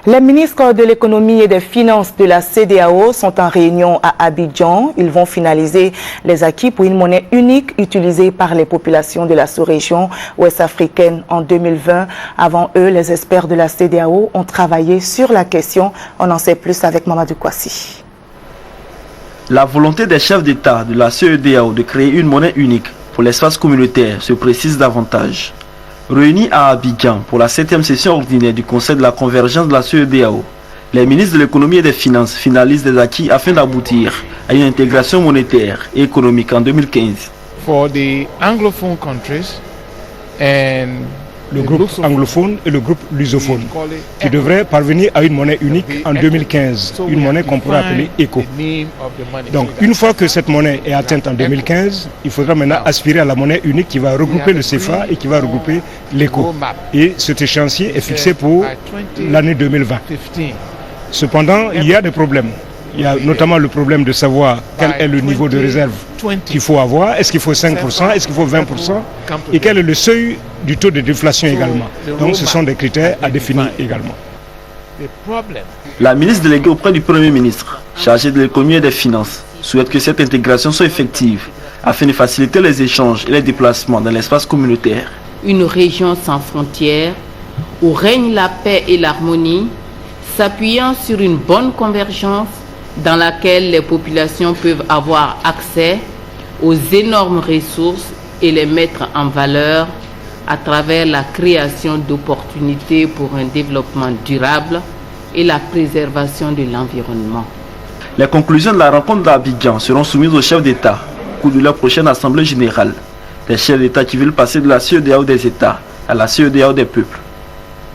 Les ministres de l'économie et des finances de la CEDEAO sont en réunion à Abidjan. Ils vont finaliser les acquis pour une monnaie unique utilisée par les populations de la sous-région ouest-africaine en 2020. Avant eux, les experts de la CEDEAO ont travaillé sur la question. On en sait plus avec Mamadou Kwasi. La volonté des chefs d'État de la CEDEAO de créer une monnaie unique pour l'espace communautaire se précise davantage. Réunis à Abidjan pour la 7e session ordinaire du Conseil de la convergence de la CEDEAO, les ministres de l'économie et des finances finalisent des acquis afin d'aboutir à une intégration monétaire et économique en 2015. For the Anglophone countries and le groupe anglophone et le groupe lusophone, qui devrait parvenir à une monnaie unique en 2015, une monnaie qu'on pourrait appeler ECO. Donc une fois que cette monnaie est atteinte en 2015, il faudra maintenant aspirer à la monnaie unique qui va regrouper le CFA et qui va regrouper l'ECO. Et cet échéancier est fixé pour l'année 2020. Cependant, il y a des problèmes. Il y a notamment le problème de savoir quel est le niveau de réserve qu'il faut avoir. Est-ce qu'il faut 5%? Est-ce qu'il faut 20%? Et quel est le seuil du taux de déflation également? Donc ce sont des critères à définir également. La ministre déléguée auprès du Premier ministre, chargée de l'économie et des finances, souhaite que cette intégration soit effective afin de faciliter les échanges et les déplacements dans l'espace communautaire. Une région sans frontières où règne la paix et l'harmonie, s'appuyant sur une bonne convergence dans laquelle les populations peuvent avoir accès aux énormes ressources et les mettre en valeur à travers la création d'opportunités pour un développement durable et la préservation de l'environnement. Les conclusions de la rencontre d'Abidjan seront soumises aux chefs d'État au cours de leur prochaine Assemblée générale. Les chefs d'État qui veulent passer de la CEDEAO des États à la CEDEAO des peuples.